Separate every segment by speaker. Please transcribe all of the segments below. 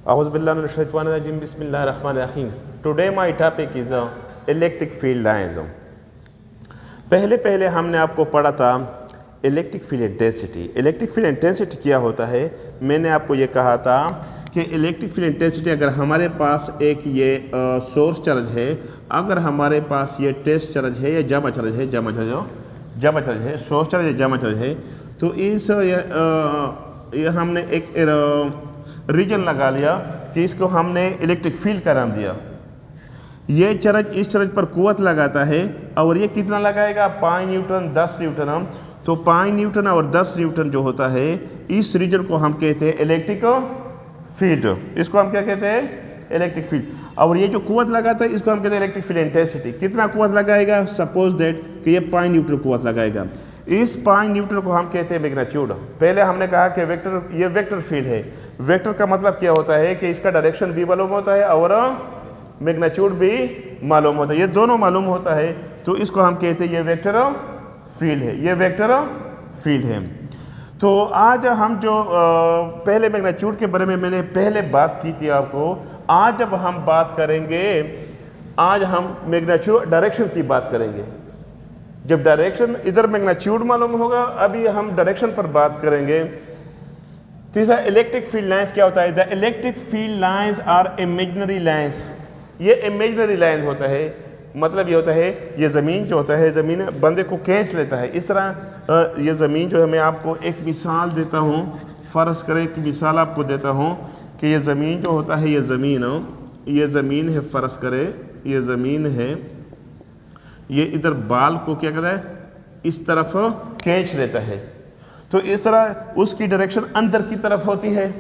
Speaker 1: Auzubillahiminash-shaytanir-rajim. Bismillahir-rahmanir-rahim. Today my topic is electric field lines. पहले पहले हमने आपको पढ़ा था electric field intensity. Electric field intensity क्या होता है? मैंने आपको ये कहा था कि इलेक्ट्रिक फील्ड इंटेंसिटी, अगर हमारे पास एक ये सोर्स चार्ज है, अगर हमारे पास ये टेस्ट चार्ज है या जमा चार्ज है, सोर्स चार्ज या जमा चार्ज है, तो इस ये हमने एक रीजन लगा लिया कि इसको हमने इलेक्ट्रिक फील्ड का नाम दिया। ये चार्ज इस चार्ज पर कुव्वत लगाता है और ये कितना लगाएगा? 5 न्यूटन 10 न्यूटन। तो 5 न्यूटन और 10 न्यूटन जो होता है, इस रीजन को हम कहते हैं इलेक्ट्रिक फील्ड। इसको हम क्या कहते हैं? Electric field. और ये जो कुव्वत लगाता है इसको हम कहते हैं इलेक्ट्रिक फील्ड इंटेंसिटी। कितना कुव्वत लगाएगा? सपोज दैट कि ये 5 न्यूटन कुव्वत लगाएगा। इस 5 न्यूटन को हम कहते हैं मैग्नीट्यूड। पहले हमने कहा कि वेक्टर, ये वेक्टर फील्ड है। वेक्टर का मतलब क्या होता है कि इसका डायरेक्शन भी मालूम होता है और मैग्नीट्यूड भी मालूम होता है। ये दोनों मालूम होता है, तो इसको हम कहते हैं ये वेक्टर फील्ड है। ये वेक्टर फील्ड है। तो आज हम जो पहले मैग्नीट्यूड के बारे में मैंने पहले बात की थी आपको, आज जब हम बात करेंगे, आज हम मैग्नीट्यूड डायरेक्शन की बात करेंगे। जब डायरेक्शन इधर मैग्नीट्यूड मालूम होगा, अभी हम डायरेक्शन पर बात करेंगे। तीसरा, इलेक्ट्रिक फील्ड लाइंस क्या होता है? The electric field lines are imaginary lines. ये इमेजिनरी लाइन होता है, मतलब ये होता है ये ज़मीन जो होता है, ज़मीन बंदे को खींच लेता है। इस तरह ये ज़मीन जो है, मैं आपको एक मिसाल देता हूँ। फ़र्ज़ करें एक मिसाल आपको देता हूँ कि ये ज़मीन जो होता है, ये ज़मीन है। फ़र्ज़ करें ये ज़मीन है, ये इधर बाल को क्या करता है? इस तरफ खींच लेता है। तो इस तरह उसकी डायरेक्शन अंदर की तरफ होती है।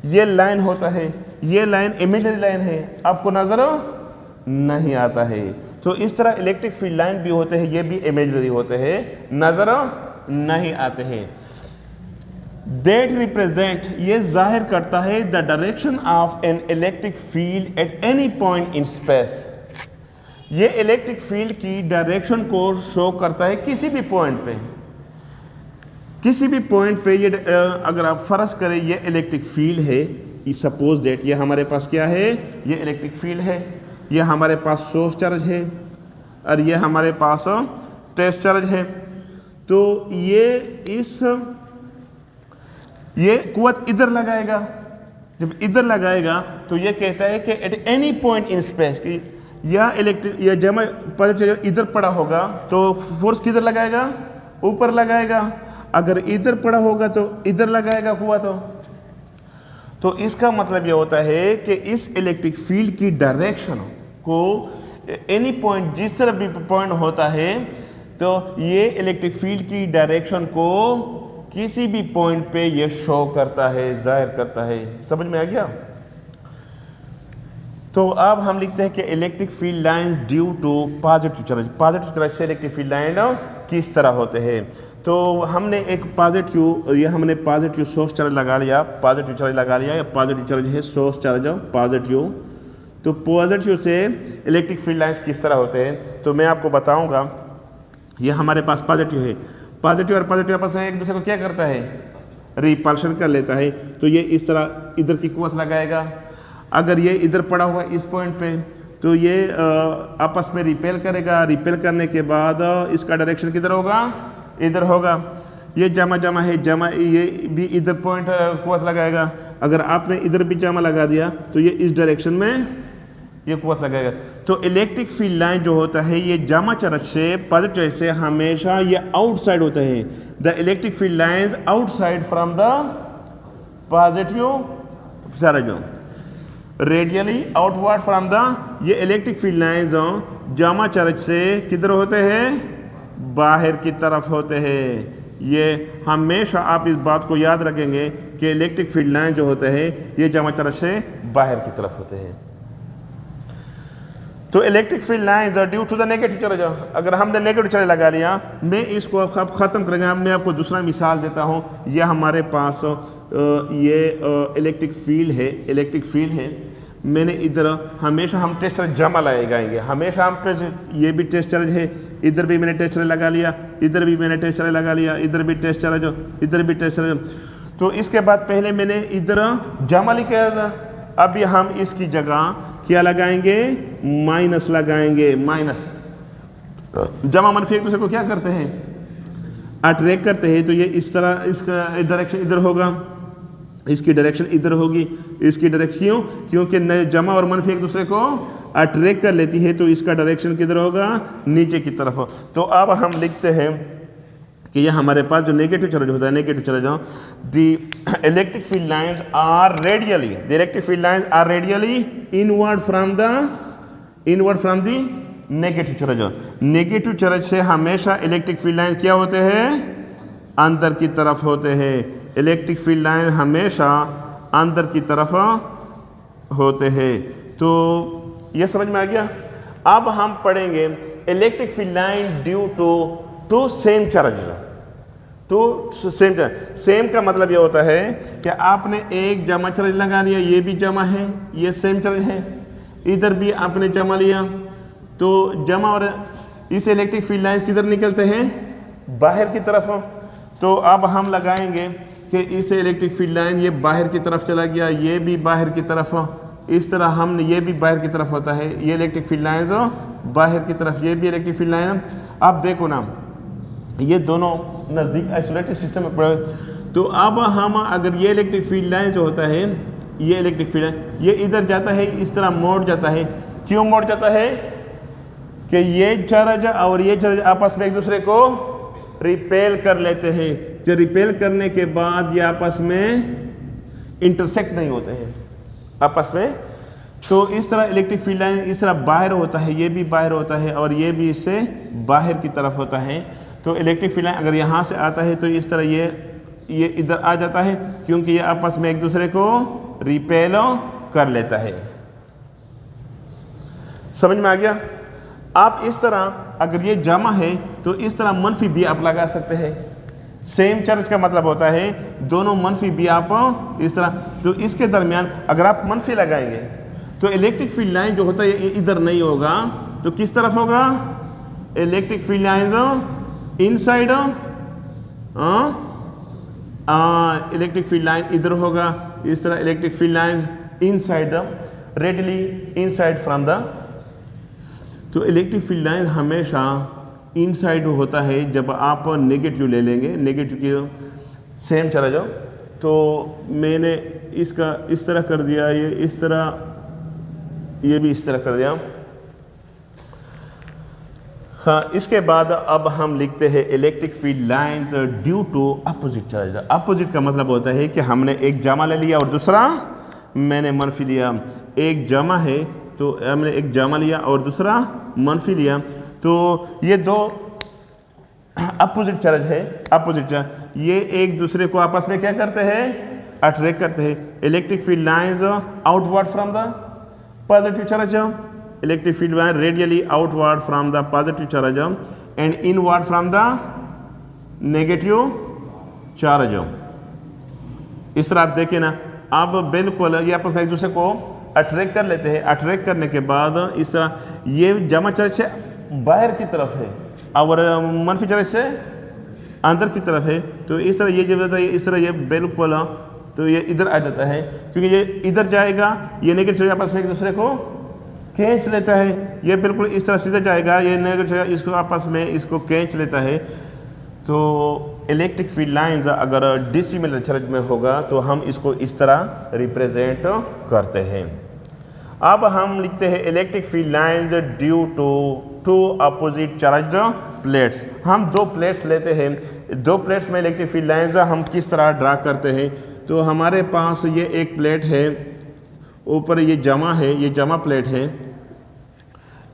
Speaker 1: ये लाइन होता है, ये लाइन इमेजिनरी लाइन है, आपको नजर नहीं आता है। तो इस तरह इलेक्ट्रिक फील्ड लाइन भी होते हैं, ये भी इमेजिनरी होते हैं, नजर नहीं आते हैं। दैट रिप्रेजेंट, ये जाहिर करता है the direction of N electric field at any point in space. ये इलेक्ट्रिक फील्ड की डायरेक्शन को शो करता है किसी भी पॉइंट पे। किसी भी पॉइंट पे ये अगर आप फ़र्ज़ करें ये इलेक्ट्रिक फील्ड है, सपोज दैट ये हमारे पास क्या है? ये इलेक्ट्रिक फील्ड है। ये हमारे पास सोर्स चार्ज है और ये हमारे पास टेस्ट चार्ज है। तो ये कुव्वत इधर लगाएगा। जब इधर लगाएगा तो ये कहता है कि eight any point in space की या इलेक्ट्रिक या जमा इधर पड़ा होगा तो फोर्स किधर लगाएगा? ऊपर लगाएगा। अगर इधर पड़ा होगा तो इधर लगाएगा कुव्वत। तो इसका मतलब ये होता है कि इस इलेक्ट्रिक फील्ड की डायरेक्शन को एनी पॉइंट, जिस तरह भी पॉइंट होता है, तो ये इलेक्ट्रिक फील्ड की डायरेक्शन को किसी भी पॉइंट पे ये शो करता है, जाहिर करता है। समझ में आ गया? तो अब हम लिखते हैं कि electric field lines due to positive charge. Positive charge से इलेक्ट्रिक फील्ड लाइन किस तरह होते हैं? तो हमने एक पॉजिटिव सोर्स चार्ज लगा लिया, पॉजिटिव चार्ज लगा लिया। या पॉजिटिव चार्ज है, सोर्स चार्ज पॉजिटिव। तो पॉजिटिव से इलेक्ट्रिक फील्ड लाइंस किस तरह होते हैं, तो मैं आपको बताऊंगा। ये हमारे पास पॉजिटिव है, पॉजिटिव और पॉजिटिव आपस में एक दूसरे को क्या करता है? रिपल्शन कर लेता है। तो ये इस तरह इधर की कुव्वत लगाएगा। अगर ये इधर पड़ा हुआ इस पॉइंट पे, तो ये आपस में रिपेल करेगा। रिपेल करने के बाद इसका डायरेक्शन किधर होगा? इधर होगा। ये जमा है, ये भी इधर पॉइंट कुव्वत लगाएगा। अगर आपने इधर भी जमा लगा दिया तो ये इस डायरेक्शन में ये कुव्वत लगाएगा। तो इलेक्ट्रिक फील्ड लाइन जो होता है, ये जमा चार्ज से पॉजिटिव चार्ज से हमेशा ये आउटसाइड होता है। The electric field lines outside from the positive charge, radially outward from the, ये इलेक्ट्रिक फील्ड लाइंस जमा चार्ज से किधर होते हैं? बाहर की तरफ होते हैं। ये हमेशा आप इस बात को याद रखेंगे कि इलेक्ट्रिक फील्ड लाइन जो होते हैं ये जमा चार्ज से बाहर की तरफ होते हैं। तो electric field lines are due to the negative charge. अगर हमने नेगेटिव चार्ज लगा लिया, मैं इसको अब ख़त्म करेंगे। मैं आपको दूसरा मिसाल देता हूँ। ये हमारे पास ये इलेक्ट्रिक फील्ड है। मैंने इधर हमेशा हम टेस्ट चार्ज जमा लगाएंगे। हमेशा हम पे ये भी टेस्ट चार्ज है, इधर भी मैंने टेस्ट चार्ज लगा लिया, इधर भी मैंने टेस्ट चार्ज लगा लिया, इधर भी टेस्ट चार्ज, इधर भी टेस्ट चार्ज। तो इसके बाद पहले मैंने इधर जमा लिखा था, अब ये हम इसकी जगह क्या लगाएंगे, माइनस लगाएंगे, माइनस। जमा मनफी एक दूसरे को क्या करते हैं, अट्रैक्ट करते हैं। तो ये इस तरह, इसका डायरेक्शन इधर होगा, इसकी डायरेक्शन इधर होगी, इसकी डायरेक्शन क्यों, क्योंकि जमा और मनफी एक दूसरे को अट्रैक्ट कर लेती है, तो इसका डायरेक्शन किधर होगा, नीचे की तरफ हो। तो अब हम लिखते हैं कि ये हमारे पास जो नेगेटिव चार्ज होता है, negative charge, the electric field lines are radially, the electric field lines are radially inward from the negative charge. Negative charge से हमेशा इलेक्ट्रिक फील्ड लाइन क्या होते हैं, अंदर की तरफ होते हैं। इलेक्ट्रिक फील्ड लाइन हमेशा अंदर की तरफ होते हैं। तो ये समझ में आ गया। अब हम पढ़ेंगे electric field line due to same charge, to same charge. Same का मतलब ये होता है कि आपने एक जमा चार्ज लगा लिया, ये भी जमा है, ये सेम चार्ज है, इधर भी आपने जमा लिया, तो जमा और इस इलेक्ट्रिक फील्ड लाइन किधर निकलते हैं, बाहर की तरफ। तो अब हम लगाएंगे कि इस इलेक्ट्रिक फील्ड लाइन ये बाहर की तरफ चला गया, ये भी बाहर की तरफ, इस तरह हम ये भी बाहर की तरफ होता है, ये इलेक्ट्रिक फील्ड लाइन बाहर की तरफ, ये भी इलेक्ट्रिक फील्ड लाइन। अब देखो ना, ये दोनों नज़दीक आइसोलेटेड सिस्टम में पड़े। तो अब हम अगर ये इलेक्ट्रिक फील्ड लाइन जो होता है, ये इलेक्ट्रिक फील्ड लाइन ये इधर जाता है, इस तरह मोड़ जाता है। क्यों मोड़ जाता है कि ये चार्ज और ये चार्ज आपस में एक दूसरे को रिपेल कर लेते हैं। जो रिपेल करने के बाद ये आपस में इंटरसेक्ट नहीं होते हैं आपस में। तो इस तरह इलेक्ट्रिक फील्ड लाइन इस तरह बाहर होता है, ये भी बाहर होता है और ये भी इससे बाहर की तरफ होता है। तो इलेक्ट्रिक फील्ड लाइन अगर यहाँ से आता है तो इस तरह ये इधर आ जाता है, क्योंकि ये आपस में एक दूसरे को रिपेल कर लेता है। समझ में आ गया। आप इस तरह अगर ये जमा है तो इस तरह मनफी भी आप लगा सकते हैं। सेम चार्ज का मतलब होता है दोनों मनफी भी आप इस तरह। तो इसके दरमियान अगर आप मनफी लगाएंगे तो इलेक्ट्रिक फील्ड लाइन जो होता है ये इधर नहीं होगा, तो किस तरफ होगा, electric field line inside, electric field line इधर होगा, इस तरह electric field line inside, radially inside from the. तो इलेक्ट्रिक फील्ड लाइन हमेशा इनसाइड होता है जब आप नेगेटिव ले लेंगे, नेगेटिव की सेम चला जाओ। तो मैंने इसका इस तरह कर दिया, ये इस तरह, ये भी इस तरह कर दिया। हाँ, इसके बाद अब हम लिखते हैं electric field lines due to opposite charge. Opposite का मतलब होता है कि हमने एक जमा ले लिया और दूसरा मैंने मनफी लिया। एक जमा है तो हमने एक जमा लिया और दूसरा मनफी लिया, तो ये दो अपोजिट चार्ज है। अपोजिट चार्ज ये एक दूसरे को आपस में क्या करते हैं, अट्रैक्ट करते हैं। Electric field lines outward from the positive charge, electric field line radially outward from the positive charge and inward from the negative charge. इस तरह आप देखिए ना, अब बिल्कुल ये आपस में एक दूसरे को अट्रैक्ट कर लेते हैं। अट्रैक्ट करने के बाद इस तरह ये जमा चार्ज से बाहर की तरफ है और मनफी चार्ज से अंदर की तरफ है। तो इस तरह ये जब जाता है इस तरह ये बिल्कुल, तो ये इधर आ जाता है, क्योंकि ये इधर जाएगा, ये नेगेटिव चार्ज आपस में एक दूसरे को खींच लेता है। ये बिल्कुल इस तरह सीधा जाएगा, ये नेगेटिव चार्ज इसको आपस में इसको खींच लेता है। तो इलेक्ट्रिक फील्ड लाइंस अगर डिसिमिलर चार्ज में होगा तो हम इसको इस तरह रिप्रेजेंट करते हैं। अब हम लिखते हैं electric field lines due to opposite charged plates. हम दो प्लेट्स लेते हैं, दो प्लेट्स में इलेक्ट्रिक फील्ड लाइंस हम किस तरह ड्रा करते हैं। तो हमारे पास ये एक प्लेट है, ऊपर ये जमा है, ये जमा प्लेट है।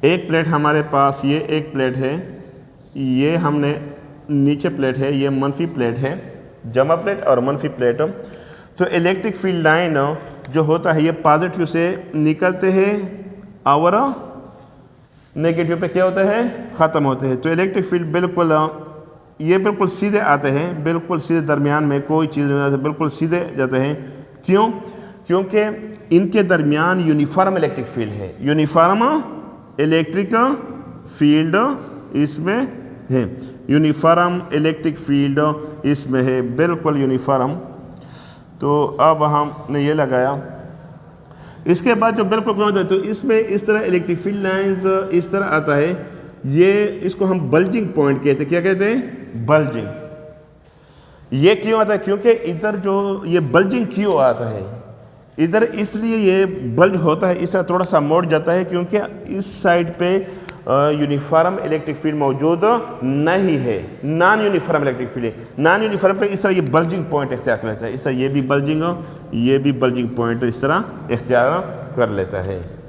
Speaker 1: एक प्लेट हमारे पास, ये एक प्लेट है, ये हमने नीचे प्लेट है, ये मनफी प्लेट है, जमा प्लेट और मनफी प्लेट। तो इलेक्ट्रिक फील्ड लाइन जो होता है ये पॉजिटिव से निकलते हैं और नेगेटिव पे क्या होते हैं, ख़त्म होते हैं। तो इलेक्ट्रिक फील्ड बिल्कुल ये बिल्कुल सीधे आते हैं, बिल्कुल सीधे, दरमियान में कोई चीज़ नहीं, बिल्कुल सीधे जाते हैं। क्यों? क्योंकि इनके दरमियान यूनिफॉर्म इलेक्ट्रिक फील्ड है। यूनिफॉर्म इलेक्ट्रिक फील्ड इसमें है, यूनिफॉर्म इलेक्ट्रिक फील्ड इसमें है, बिल्कुल यूनिफॉर्म। तो अब हमने ये लगाया इसके बाद जो बिल्कुल ग्राउंड है, तो इसमें इस तरह इलेक्ट्रिक फील्ड लाइंस इस तरह आता है, ये इसको हम बल्जिंग पॉइंट कहते हैं। क्या कहते हैं? बल्जिंग। ये क्यों आता है? क्योंकि इधर जो ये बल्जिंग क्यों आता है इधर, इसलिए ये बल्ज होता है, इस तरह थोड़ा सा मोड़ जाता है, क्योंकि इस साइड पे यूनिफॉर्म इलेक्ट्रिक फील्ड मौजूद नहीं है, नॉन यूनिफॉर्म इलेक्ट्रिक फील्ड है। नॉन यूनिफॉर्म पे इस तरह ये बल्जिंग पॉइंट इख्तियार कर लेता है, इस तरह ये भी बल्जिंग पॉइंट इस तरह इख्तियार कर लेता है।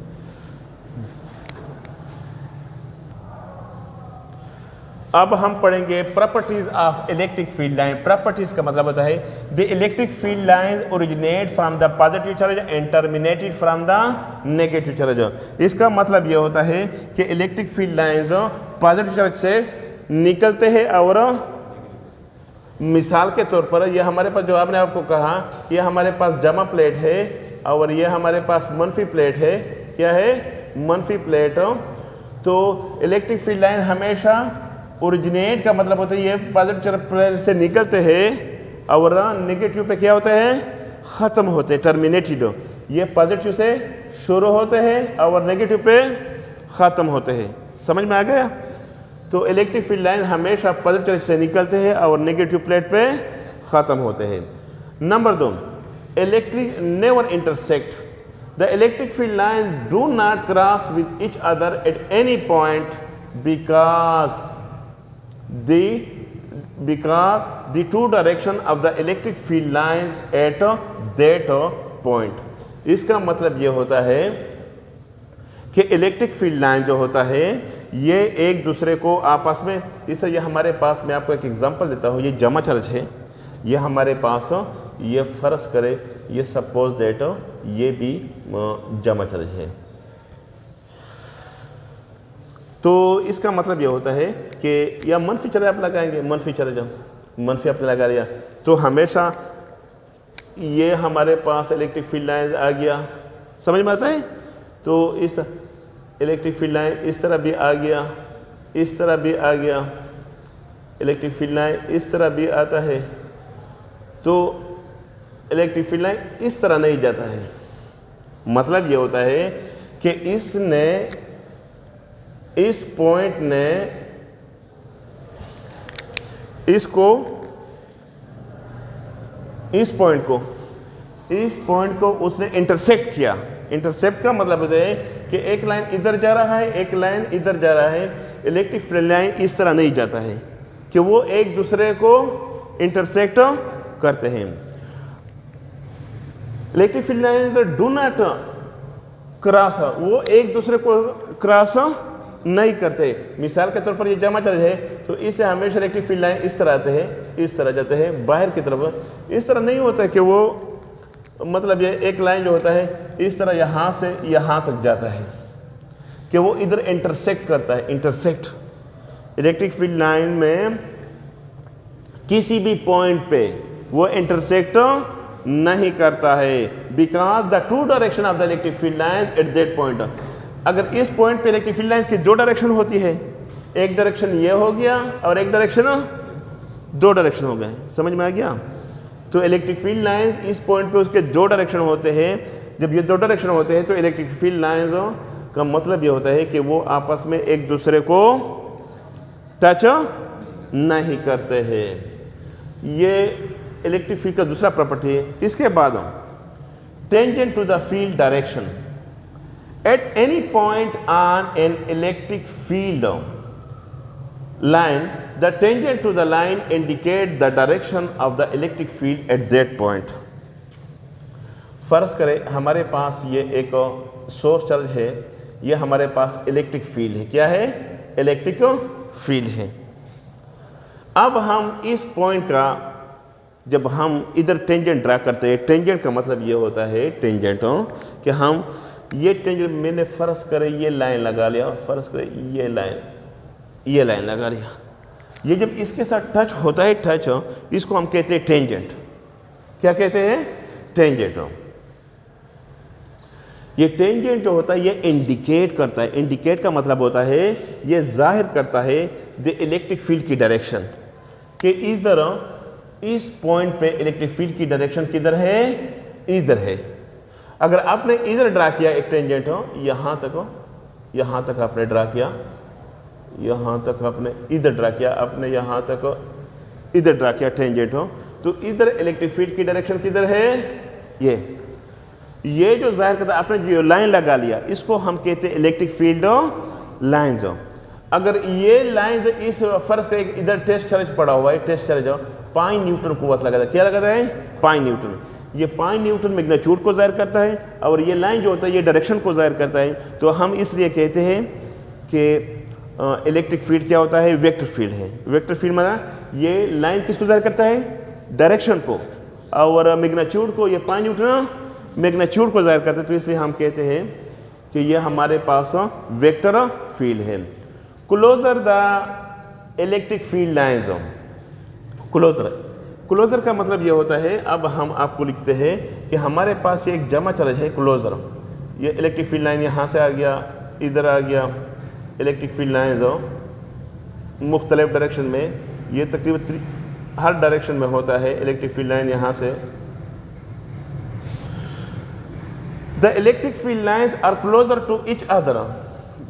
Speaker 1: अब हम पढ़ेंगे properties of electric field line. Properties का मतलब होता है the electric field line originate from the positive charge and terminated from the negative charge. इसका मतलब यह होता है कि electric field lines positive charge से निकलते हैं, और मिसाल के तौर पर ये हमारे पास जो आपने आपको कहा, ये हमारे पास जमा प्लेट है और ये हमारे पास मनफी प्लेट है। क्या है? मनफी प्लेट। तो इलेक्ट्रिक फील्ड लाइन हमेशा ओरिजिनेट का मतलब होता है ये पॉजिटिव चार्ज से निकलते हैं और नेगेटिव पे क्या होता है? ख़त्म होते हैं, टर्मिनेटेड। ये पॉजिटिव से शुरू होते हैं और नेगेटिव पे ख़त्म होते हैं। समझ में आ गया? तो इलेक्ट्रिक फील्ड लाइन हमेशा पॉजिटिव चार्ज से निकलते हैं और नेगेटिव प्लेट पे ख़त्म होते हैं। Number 2, electric never intersect. The electric field line do not cross with each other at any point because the two direction of the electric field lines at that point। इसका मतलब ये होता है कि इलेक्ट्रिक फील्ड लाइन जो होता है ये एक दूसरे को आपस में इस तरह, ये हमारे पास, मैं आपको एक एग्जांपल देता हूँ, ये जमा चार्ज है, ये हमारे पास, ये फर्ज करे, ये सपोज दैट ये भी जमा चार्ज है। तो इसका मतलब ये होता है कि या मनफी चार्ज आप लगाएंगे, मनफी चार्ज मनफी आपने लगा लिया, तो हमेशा ये हमारे पास इलेक्ट्रिक फील्ड लाइन आ गया। समझ में आता है? तो इस इलेक्ट्रिक फील्ड लाइन इस तरह भी आ गया, इस तरह भी आ गया, इलेक्ट्रिक फील्ड लाइन इस तरह भी आता है। तो इलेक्ट्रिक फील्ड लाइन इस तरह नहीं जाता है। मतलब ये होता है कि इसने, इस पॉइंट ने इसको, इस पॉइंट को उसने इंटरसेक्ट किया। इंटरसेप्ट का मतलब होता है कि एक लाइन इधर जा रहा है, एक लाइन इधर जा रहा है। इलेक्ट्रिक फील्ड लाइन इस तरह नहीं जाता है कि वो एक दूसरे को इंटरसेक्ट करते हैं। Electric field lines do not cross, वो एक दूसरे को क्रॉस नहीं करते। मिसाल के तौर पर ये जमा चार्ज है, तो इससे हमेशा इलेक्ट्रिक फील्ड लाइन इस तरह आते हैं, इस तरह जाते हैं बाहर की तरफ। इस तरह नहीं होता है कि वो, मतलब ये एक लाइन जो होता है इस तरह यहाँ से यहाँ तक जाता है कि वो इधर इंटरसेक्ट करता है। इंटरसेक्ट इलेक्ट्रिक फील्ड लाइन में किसी भी पॉइंट पे वो इंटरसेक्ट नहीं करता है, because the two direction of the electric field lines at that point. अगर इस पॉइंट पे इलेक्ट्रिक फील्ड लाइन्स की दो डायरेक्शन होती है, एक डायरेक्शन ये हो गया और एक डायरेक्शन, दो डायरेक्शन हो गए। समझ में आ गया? तो इलेक्ट्रिक फील्ड लाइंस इस पॉइंट पे उसके दो डायरेक्शन होते हैं। जब ये दो डायरेक्शन होते हैं तो इलेक्ट्रिक फील्ड लाइंस का मतलब ये होता है कि वो आपस में एक दूसरे को टच नहीं करते हैं। ये इलेक्ट्रिक फील्ड का दूसरा प्रॉपर्टी है। इसके बाद tangent to the field direction at any point on an electric field line, the tangent to the line indicate the direction of the electric field at that point। फर्ज करें हमारे पास ये एक सोर्स चार्ज है, ये हमारे पास इलेक्ट्रिक फील्ड है। क्या है? इलेक्ट्रिक फील्ड है। अब हम इस पॉइंट का, जब हम इधर टेंजेंट ड्रा करते हैं, टेंजेंट का मतलब ये होता है, टेंजेंट कि हम ये टेंजेंट, मैंने फर्ज करें ये लाइन लगा लिया, फर्ज करें ये लाइन लगा लिया, ये जब इसके साथ टच होता है, टच, इसको हम कहते हैं टेंजेंट। क्या कहते हैं? टेंजेंट। ये टेंजेंट जो होता है ये इंडिकेट करता है। इंडिकेट का मतलब होता है ये जाहिर करता है द इलेक्ट्रिक फील्ड की डायरेक्शन, कि इधर इस पॉइंट पे इलेक्ट्रिक फील्ड की डायरेक्शन किधर है? इधर है। अगर आपने इधर ड्रा किया एक टेंजेंट हो, यहाँ तक आपने ड्रा किया, यहाँ तक आपने इधर ड्रा किया, आपने यहाँ तक इधर ड्रा किया टेंजेंट हो, तो इधर इलेक्ट्रिक फील्ड की डायरेक्शन किधर है, ये जो जाहिर करता है आपने जो लाइन लगा लिया, इसको हम कहते हैं इलेक्ट्रिक फील्ड लाइंस। अगर ये लाइंस इस फर्ज का एक इधर टेस्ट चार्ज पड़ा हुआ है, टेस्ट चार्ज 5 न्यूटन कुव्वत लगाता है, क्या लगाता है 5 न्यूटन। ये 5 न्यूटन मैग्नीट्यूड को जाहिर करता है और ये लाइन जो होता है ये डायरेक्शन को जाहिर करता है। तो हम इसलिए कहते हैं कि इलेक्ट्रिक फील्ड क्या होता है, वेक्टर फील्ड है। वेक्टर फील्ड मतलब ये लाइन किसको जाहिर करता है, डायरेक्शन को, और मैग्नीट्यूड को, ये 5 न्यूटन मैग्नीट्यूड को जाहिर करते हैं। तो इसलिए हम कहते हैं कि ये हमारे पास वेक्टर फील्ड है। Closer the electric field lines, closer का मतलब ये होता है, अब हम आपको लिखते हैं कि हमारे पास ये एक जमा चार्ज है क्लोजर, ये इलेक्ट्रिक फील्ड लाइन यहाँ से आ गया, इधर आ गया, इलेक्ट्रिक फील्ड लाइन मुख्तलिफ डायरेक्शन में, ये तकरीबन हर डायरेक्शन में होता है इलेक्ट्रिक फील्ड लाइन यहाँ से। The electric field lines are closer to each other.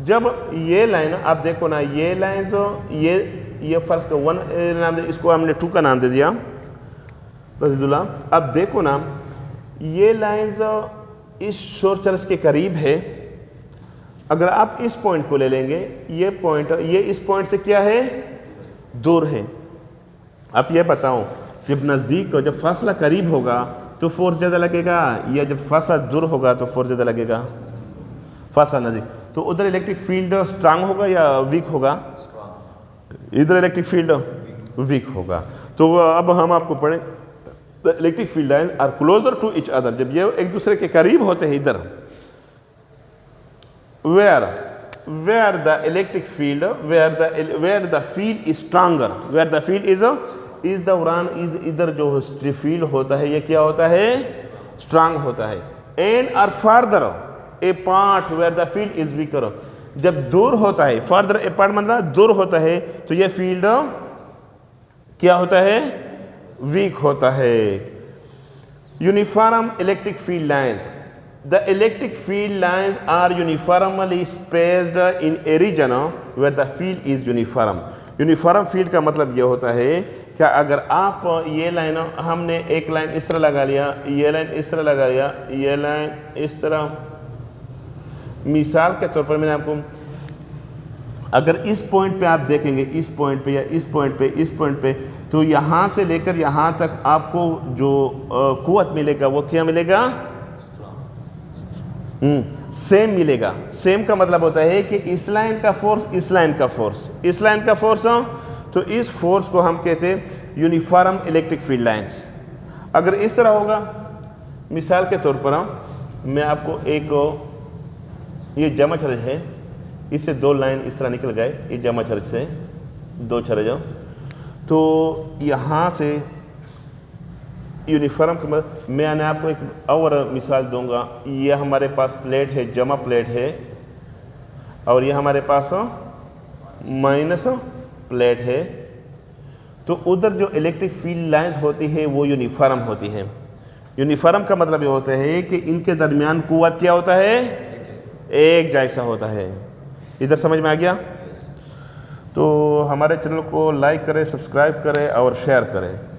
Speaker 1: जब ये लाइन आप देखो ना, ये लाइन जो ये फर्स्ट का 1 नाम दे, इसको हमने 2 का नाम दे दिया रजीदुल्ला। अब देखो ना, ये लाइन्स इस सोर्स चार्ज के करीब है। अगर आप इस पॉइंट को ले लेंगे, ये पॉइंट, ये इस पॉइंट से क्या है, दूर है। आप ये बताओ, जब नज़दीक हो, जब फासला करीब होगा तो फोर्स ज़्यादा लगेगा, या जब फासला दूर होगा तो फोर्स ज़्यादा लगेगा, फासला नज़दीक। तो उधर इलेक्ट्रिक फील्ड स्ट्रांग होगा या वीक होगा, इधर इलेक्ट्रिक फील्ड वीक होगा। तो अब हम आपको पढ़ें, the electric field line are closer to each other, जब ये एक दूसरे के करीब होते हैं इधर, where the electric field, where the field is stronger, where the field is दौरान इधर जो फील्ड होता है ये क्या होता है, स्ट्रांग होता है। And are farther apart where the field is weaker, जब दूर होता है, फार्दर ए पार्ट मतलब दूर होता है, तो ये फील्ड क्या होता है, वीक होता है। Uniform electric field lines, the electric field lines are uniformly spaced in a region where the field is uniform. Uniform field का मतलब ये होता है कि अगर आप ये लाइन, हमने एक लाइन इस तरह लगा लिया, ये लाइन इस तरह लगा लिया, ये लाइन इस तरह, मिसाल के तौर पर मैंने आपको, अगर इस पॉइंट पे आप देखेंगे, इस पॉइंट पे या इस पॉइंट पे, इस पॉइंट पे, तो यहाँ से लेकर यहाँ तक आपको जो कुव्वत मिलेगा वो क्या मिलेगा, सेम मिलेगा। सेम का मतलब होता है कि इस लाइन का फोर्स, इस लाइन का फोर्स, इस लाइन का फोर्स, तो इस फोर्स को हम कहते हैं यूनिफॉर्म इलेक्ट्रिक फील्ड लाइंस। अगर इस तरह होगा, मिसाल के तौर पर मैं आपको एक, ये जमा चार्ज है, इससे 2 लाइन इस तरह निकल गए, ये जमा चार्ज से 2 चार्ज, तो यहाँ से यूनिफॉर्म का मतलब, मैं आपको एक और मिसाल दूंगा। ये हमारे पास प्लेट है, जमा प्लेट है, और ये हमारे पास माइनस प्लेट है। तो उधर जो इलेक्ट्रिक फील्ड लाइंस होती है वो यूनिफॉर्म होती है। यूनिफॉर्म का मतलब ये होता है कि इनके दरमियान कुव्वत क्या होता है, एक जैसा होता है। इधर समझ में आ गया? तो हमारे चैनल को लाइक करें, सब्सक्राइब करें और शेयर करें।